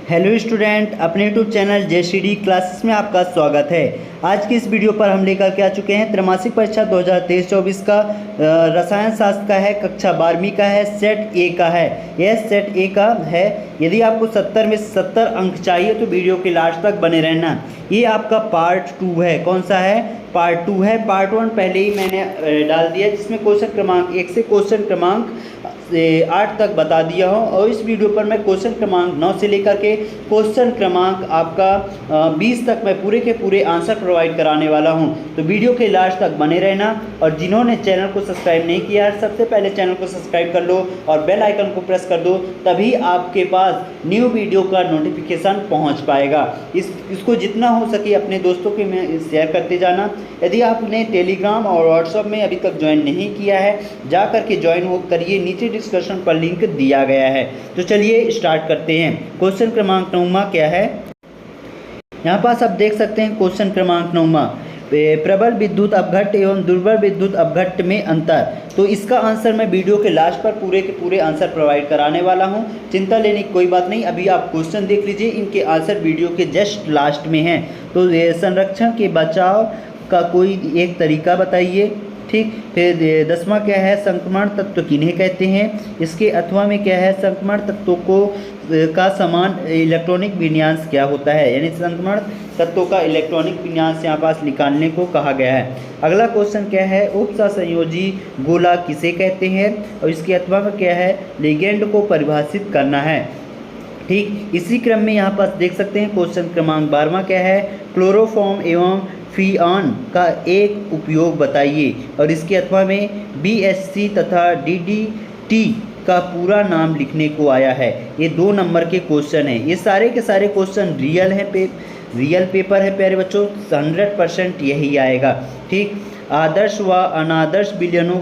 Hello student, अपने YouTube channel JCD classes में आपका स्वागत है। आज की इस वीडियो पर हम लेकर के आ चुके हैं त्रैमासिक परीक्षा 2023-24 का रसायन शास्त्र का है, कक्षा 12वीं का है, सेट ए का है। यह सेट ए का है। यदि आपको 70 में 70 अंक चाहिए तो वीडियो के लास्ट तक बने रहना। ये आपका पार्ट 2 है। कौन सा है? पार्ट 2 है। पार्ट 1 पहले ही मैंने डाल दिया, जिसमें क्वेश्चन क्रमांक 1 से क्वेश्चन क्रमांक 8 तक बता दिया हूँ, और इस वीडियो पर मैं क्वेश्चन क्रमांक 9 से लेकर के क्वेश्चन क्रमांक आपका 20 तक मैं पूरे के पूरे आंसर प्रोवाइड कराने वाला हूँ। तो वीडियो के लास्ट तक बने रहना, और जिन्होंने चैनल को सब्सक्राइब नहीं किया है सबसे पहले चैनल को सब्सक्राइब कर लो और बेल आइकन को प्रेस कर दो, तभी आपके पास न्यू वीडियो का नोटिफिकेशन पहुँच पाएगा। इसको जितना हो सके अपने दोस्तों के में शेयर करते जाना। यदि आपने टेलीग्राम और व्हाट्सएप में अभी तक ज्वाइन नहीं किया है, जा करके ज्वाइन हो करिए, नीचे डिस्क्रिप्शन पर लिंक दिया गया है। तो चलिए स्टार्ट करते हैं। क्वेश्चन क्रमांक 9 क्या है? यहाँ पास आप देख सकते हैं क्वेश्चन क्रमांक 9, प्रबल विद्युत अपघट्ट एवं दुर्बल विद्युत अपघट्ट में अंतर। तो इसका आंसर मैं वीडियो के लास्ट पर पूरे के पूरे आंसर प्रोवाइड कराने वाला हूँ। चिंता लेने की कोई बात नहीं। अभी आप क्वेश्चन देख लीजिए, इनके आंसर वीडियो के जस्ट लास्ट में हैं। तो संरक्षण के बचाव का कोई एक तरीका बताइए। ठीक। फिर 10वां क्या है? संक्रमण तत्व किन्हें कहते हैं? इसके 8वां में क्या है? संक्रमण तत्वों को का समान इलेक्ट्रॉनिक विन्यास क्या होता है, यानी संक्रमण तत्वों का इलेक्ट्रॉनिक विन्यास यहाँ पास निकालने को कहा गया है। अगला क्वेश्चन क्या है? उपसंयोजी गोला किसे कहते हैं? और इसके 8वां में क्या है? लिगेंड को परिभाषित करना है। ठीक। इसी क्रम में यहाँ पास देख सकते हैं क्वेश्चन क्रमांक 12वां क्या है? क्लोरोफॉर्म एवं फ्रीऑन का एक उपयोग बताइए। और इसके 8वां में BSC तथा DDT का पूरा नाम लिखने को आया है। ये 2 नंबर के क्वेश्चन हैं। ये सारे के सारे क्वेश्चन रियल हैं, रियल पेपर है प्यारे बच्चों, 100% यही आएगा। ठीक। आदर्श व अनादर्श विलयनों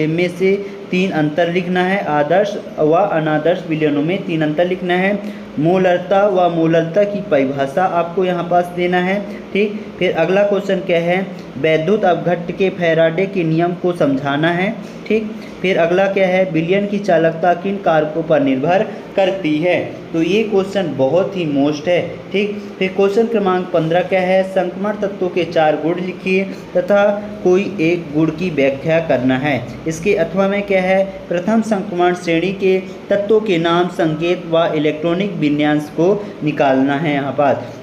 में से 3 अंतर लिखना है। आदर्श व अनादर्श विलयनों में 3 अंतर लिखना है। मोलरता व मोलरता की परिभाषा आपको यहाँ पास देना है। ठीक। फिर अगला क्वेश्चन क्या है? वैद्युत अपघट्ट के फैराडे के नियम को समझाना है। ठीक। फिर अगला क्या है? विलयन की चालकता किन कारकों पर निर्भर करती है? तो ये क्वेश्चन बहुत ही मोस्ट है। ठीक। फिर क्वेश्चन क्रमांक 15 क्या है? संक्रमण तत्वों के 4 गुण लिखिए तथा कोई एक गुण की व्याख्या करना है। इसके 8वां में क्या है? प्रथम संक्रमण श्रेणी के तत्वों के नाम, संकेत व इलेक्ट्रॉनिक विन्यास को निकालना है यहाँ पास।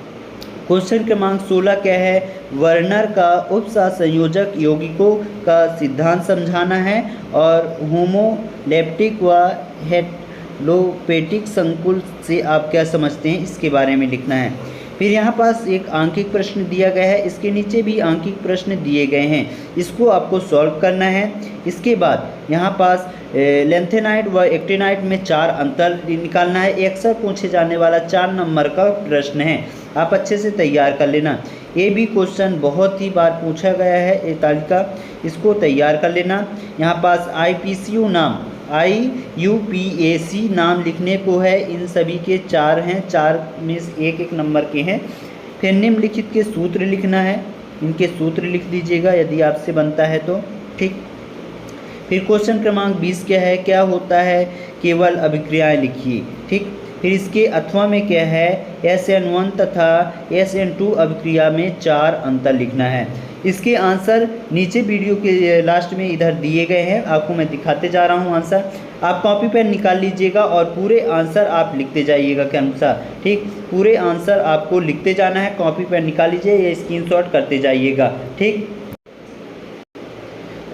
क्वेश्चन क्रमांक 16 क्या है? वर्नर का उपसंयोजक यौगिकों का सिद्धांत समझाना है, और होमोलेप्टिक व हेटेरोपेटिक संकुल से आप क्या समझते हैं इसके बारे में लिखना है। फिर यहाँ पास एक आंकिक प्रश्न दिया गया है, इसके नीचे भी आंकिक प्रश्न दिए गए हैं, इसको आपको सॉल्व करना है। इसके बाद यहाँ पास लेंथेनाइट व एक्टिनाइट में 4 अंतर निकालना है। ये अक्सर पूछे जाने वाला 4 नंबर का प्रश्न है, आप अच्छे से तैयार कर लेना। ये भी क्वेश्चन बहुत ही बार पूछा गया है, ये तालिका, इसको तैयार कर लेना। यहाँ पास IPCU नाम, IUPAC नाम लिखने को है। इन सभी के 4 हैं, 4 में 1-1 नंबर के हैं। फिर निम्नलिखित के सूत्र लिखना है, इनके सूत्र लिख दीजिएगा यदि आपसे बनता है तो। ठीक। फिर क्वेश्चन क्रमांक 20 क्या है? क्या होता है केवल अभिक्रियाएं लिखिए। ठीक। फिर इसके 8वां में क्या है? SN1 तथा SN2 अभिक्रिया में 4 अंतर लिखना है। इसके आंसर नीचे वीडियो के लास्ट में इधर दिए गए हैं, आपको मैं दिखाते जा रहा हूं आंसर। आप कॉपी पेन निकाल लीजिएगा और पूरे आंसर आप लिखते जाइएगा के अनुसार। ठीक। पूरे आंसर आपको लिखते जाना है, कॉपी पेन निकाल लीजिए या स्क्रीनशॉट करते जाइएगा। ठीक।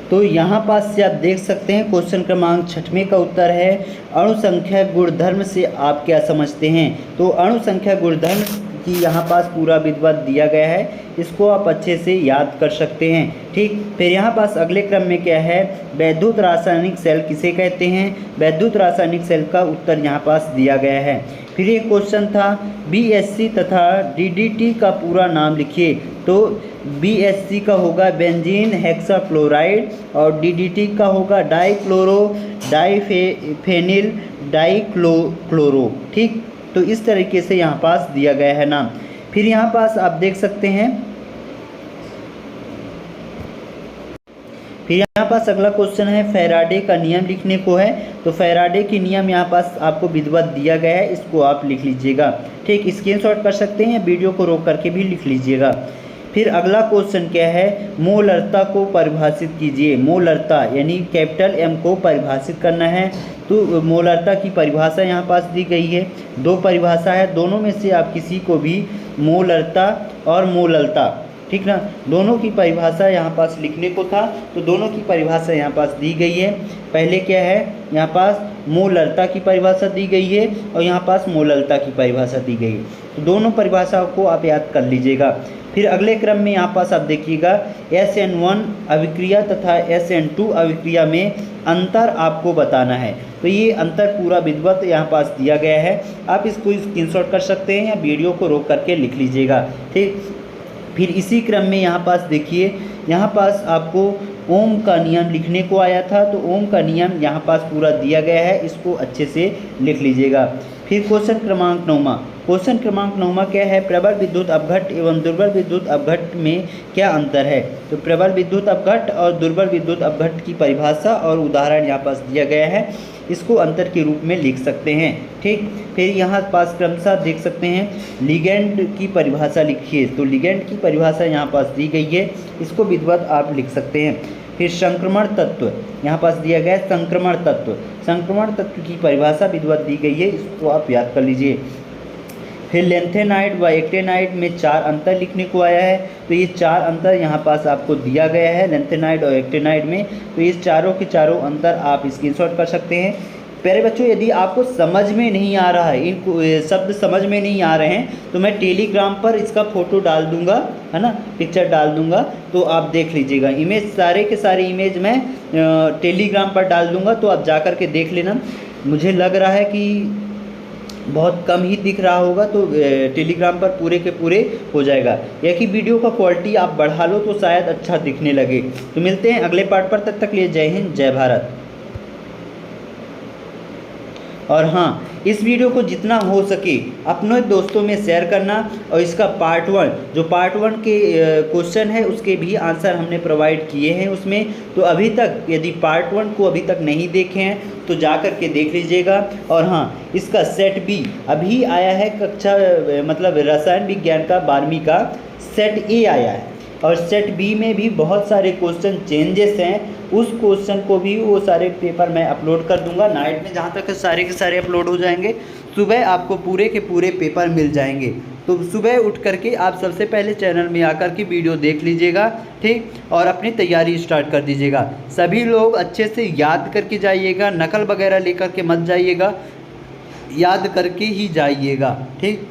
तो यहाँ पास से आप देख सकते हैं क्वेश्चन क्रमांक 6वें का उत्तर है अणु संख्या गुणधर्म से आप क्या समझते हैं। तो अणु संख्या गुणधर्म की यहाँ पास पूरा विधिवत दिया गया है, इसको आप अच्छे से याद कर सकते हैं। ठीक। फिर यहाँ पास अगले क्रम में क्या है? वैद्युत रासायनिक सेल किसे कहते हैं? वैद्युत रासायनिक सेल का उत्तर यहाँ पास दिया गया है। फिर एक क्वेश्चन था BSC तथा DDT का पूरा नाम लिखिए। तो BSC का होगा बेंजीन हेक्साफ्लोराइड, और DDT का होगा डाइक्लोरो डाइफेनिल डाइक्लोरो। ठीक। तो इस तरीके से यहाँ पास दिया गया है नाम। फिर यहाँ पास आप देख सकते हैं, फिर यहाँ पास अगला क्वेश्चन है फैराडे का नियम लिखने को है। तो फैराडे की नियम यहाँ पास आपको विधिवत दिया गया है, इसको आप लिख लीजिएगा। ठीक, स्क्रीनशॉट कर सकते हैं या वीडियो को रोक करके भी लिख लीजिएगा। फिर अगला क्वेश्चन क्या है, मोलरता को परिभाषित कीजिए। मोलरता यानी कैपिटल एम को परिभाषित करना है। तो मोलरता की परिभाषा यहाँ पास दी गई है। दो परिभाषा है, दोनों में से आप किसी को भी, मोलरता और मोललता, ठीक ना, दोनों की परिभाषा यहाँ पास लिखने को था। तो दोनों की परिभाषा यहाँ पास दी गई है। पहले क्या है, यहाँ पास मोलरता की परिभाषा दी गई है और यहाँ पास मोललता की परिभाषा दी गई है। तो दोनों परिभाषाओं को आप याद कर लीजिएगा। फिर अगले क्रम में यहाँ पास आप देखिएगा SN1 अभिक्रिया तथा SN2 अभिक्रिया में अंतर आपको बताना है। तो ये अंतर पूरा विधिवत यहाँ पास दिया गया है। आप इसको स्क्रीनशॉट कर सकते हैं या वीडियो को रोक करके लिख लीजिएगा। ठीक, फिर इसी क्रम में यहाँ पास देखिए, यहाँ पास आपको ओम का नियम लिखने को आया था। तो ओम का नियम यहाँ पास पूरा दिया गया है, इसको अच्छे से लिख लीजिएगा। फिर क्वेश्चन क्रमांक 9वां, क्वेश्चन क्रमांक 9वां क्या है, प्रबल विद्युत अपघट्ट एवं दुर्बल विद्युत अपघट्ट में क्या अंतर है। तो प्रबल विद्युत अपघट्ट और दुर्बल विद्युत अपघट्ट की परिभाषा और उदाहरण यहाँ पास दिया गया है, इसको अंतर के रूप में लिख सकते हैं। ठीक, फिर यहाँ पास क्रमशः देख सकते हैं लिगेंड की परिभाषा लिखिए। तो लिगेंड की परिभाषा यहाँ पास दी गई है, इसको विधिवत आप लिख सकते हैं। फिर संक्रमण तत्व यहाँ पास दिया गया है, संक्रमण तत्व, संक्रमण तत्व की परिभाषा विधिवत दी गई है, इसको आप याद कर लीजिए। फिर लेंथेनाइड व एक्टेनाइड में 4 अंतर लिखने को आया है। तो ये 4 अंतर यहाँ पास आपको दिया गया है लेंथेनाइड और एक्टेनाइड में। तो ये चारों के चारों अंतर आप स्क्रीनशॉट कर सकते हैं। प्यारे बच्चों, यदि आपको समझ में नहीं आ रहा है, इन शब्द समझ में नहीं आ रहे हैं, तो मैं टेलीग्राम पर इसका फ़ोटो डाल दूंगा, है ना, पिक्चर डाल दूंगा, तो आप देख लीजिएगा। इमेज सारे के सारे इमेज मैं टेलीग्राम पर डाल दूंगा, तो आप जा कर के देख लेना। मुझे लग रहा है कि बहुत कम ही दिख रहा होगा, तो टेलीग्राम पर पूरे के पूरे हो जाएगा। या कि वीडियो का क्वालिटी आप बढ़ा लो तो शायद अच्छा दिखने लगे। तो मिलते हैं अगले पार्ट पर, तब तक लिए जय हिंद, जय भारत। और हाँ, इस वीडियो को जितना हो सके अपने दोस्तों में शेयर करना। और इसका पार्ट 1, जो पार्ट 1 के क्वेश्चन है उसके भी आंसर हमने प्रोवाइड किए हैं उसमें। तो अभी तक यदि पार्ट 1 को अभी तक नहीं देखे हैं तो जा कर के देख लीजिएगा। और हाँ, इसका सेट बी अभी आया है, कक्षा मतलब रसायन विज्ञान का 12वीं का सेट ए आया है। और सेट बी में भी बहुत सारे क्वेश्चन चेंजेस हैं, उस क्वेश्चन को भी वो सारे पेपर मैं अपलोड कर दूंगा नाइट में, जहाँ तक सारे के सारे अपलोड हो जाएंगे। सुबह आपको पूरे के पूरे पेपर मिल जाएंगे। तो सुबह उठ करके आप सबसे पहले चैनल में आकर के वीडियो देख लीजिएगा, ठीक, और अपनी तैयारी स्टार्ट कर दीजिएगा। सभी लोग अच्छे से याद करके जाइएगा, नकल वगैरह लेकर के मत जाइएगा, याद करके ही जाइएगा, ठीक।